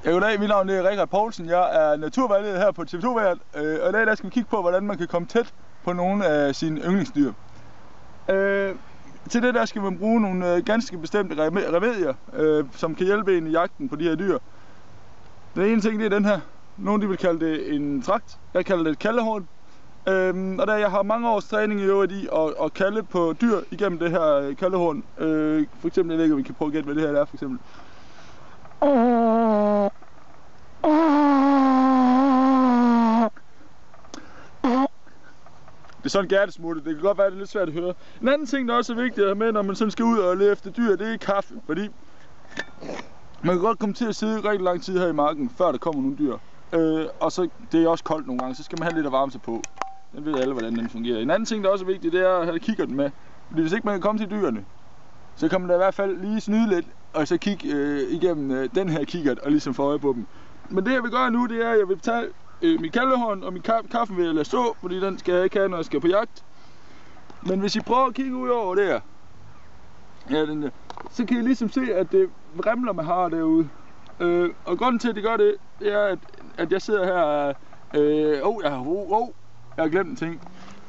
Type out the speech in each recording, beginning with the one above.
Goddag, mit navn er Richard Poulsen. Jeg er naturvejleder her på TV2-været, og i dag der skal vi kigge på, hvordan man kan komme tæt på nogle af sine yndlingsdyr. Til det der skal man bruge nogle ganske bestemte remedier, som kan hjælpe en i jagten på de her dyr. Den ene ting det er den her. Nogle de vil kalde det en trakt. Jeg kalder det et kaldehorn. Og da jeg har mange års træning i øvrigt i at kalde på dyr igennem det her kaldehorn. For eksempel, jeg ved ikke, om vi kan prøve at gætte, hvad det her er for eksempel. Det er sådan en gærtesmutte, det kan godt være, det er lidt svært at høre. En anden ting, der også er vigtigt at have med, når man sådan skal ud og lede efter dyr, det er kaffe. Fordi man kan godt komme til at sidde rigtig lang tid her i marken, før der kommer nogle dyr. Og så det er også koldt nogle gange, så skal man have lidt at varme sig på. Den ved alle, hvordan den fungerer. En anden ting, der også er vigtigt, det er at have kikkerten med. Fordi hvis ikke man kan komme til dyrene, så kan man da i hvert fald lige snyde lidt, og så kigge igennem den her kikkert og ligesom få øje på dem. Men det jeg vil gøre nu, det er, at jeg vil tage mit kaldehorn og min kaffe vil jeg lade stå, fordi den skal jeg ikke have, når jeg skal på jagt. Men hvis I prøver at kigge ud over der, så kan I ligesom se, at det vrimler med har derude. Og grunden til, at det gør det, det er, at jeg sidder her. Jeg har glemt en ting.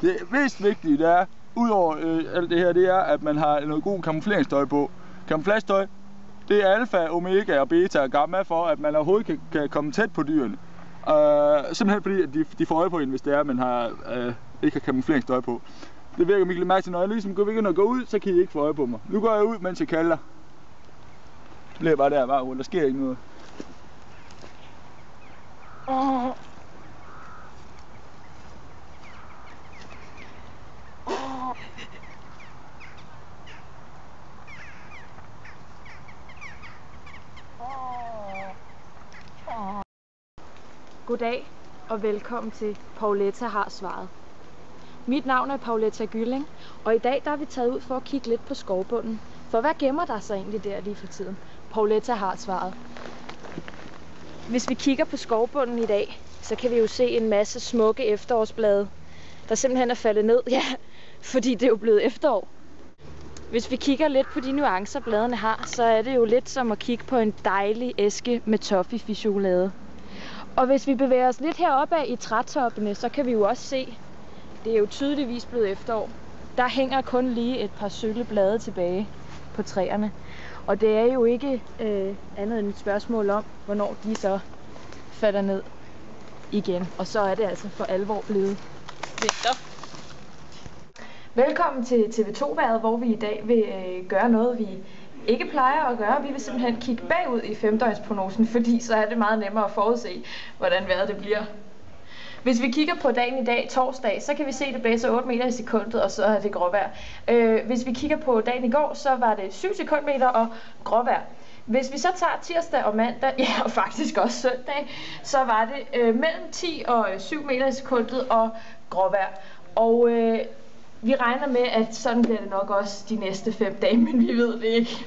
Det mest vigtige, det er, udover alt det her, det er, at man har noget god kamufleringstøj på. Kamuflagetøj, det er alfa, omega og beta og gamma for, at man overhovedet kan komme tæt på dyrene. Simpelthen fordi, at de får øje på en, hvis det er, at man ikke har kamufleringstøj på. Det virker virkelig mærke til, når jeg ligesom begynder at gå ud, så kan I ikke få øje på mig. Nu går jeg ud, mens jeg kalder. Det bliver bare der rundt, der sker ikke noget. Goddag og velkommen til Pauletta har svaret. Mit navn er Pauletta Gylling, og i dag der er vi taget ud for at kigge lidt på skovbunden. For hvad gemmer der sig egentlig der lige for tiden? Pauletta har svaret. Hvis vi kigger på skovbunden i dag, så kan vi jo se en masse smukke efterårsblade, der simpelthen er faldet ned, ja, fordi det er jo blevet efterår. Hvis vi kigger lidt på de nuancer bladene har, så er det jo lidt som at kigge på en dejlig æske med toffee-chokolade. Og hvis vi bevæger os lidt heroppe af i trætoppene, så kan vi jo også se, det er jo tydeligvis blevet efterår. Der hænger kun lige et par sølle blade tilbage på træerne. Og det er jo ikke andet end et spørgsmål om, hvornår de så falder ned igen. Og så er det altså for alvor blevet vinter. Velkommen til TV2-været, hvor vi i dag vil gøre noget, vi ikke plejer at gøre. Vi vil simpelthen kigge bagud i femdøgnsprognosen, fordi så er det meget nemmere at forudse, hvordan vejret det bliver. Hvis vi kigger på dagen i dag, torsdag, så kan vi se, at det blæser 8 meter i sekundet, og så er det gråvejr. Hvis vi kigger på dagen i går, så var det 7 sekundmeter og gråvejr. Hvis vi så tager tirsdag og mandag, ja, og faktisk også søndag, så var det mellem 10 og 7 meter i sekundet og gråvejr. Og vi regner med, at sådan bliver det nok også de næste 5 dage, men vi ved det ikke.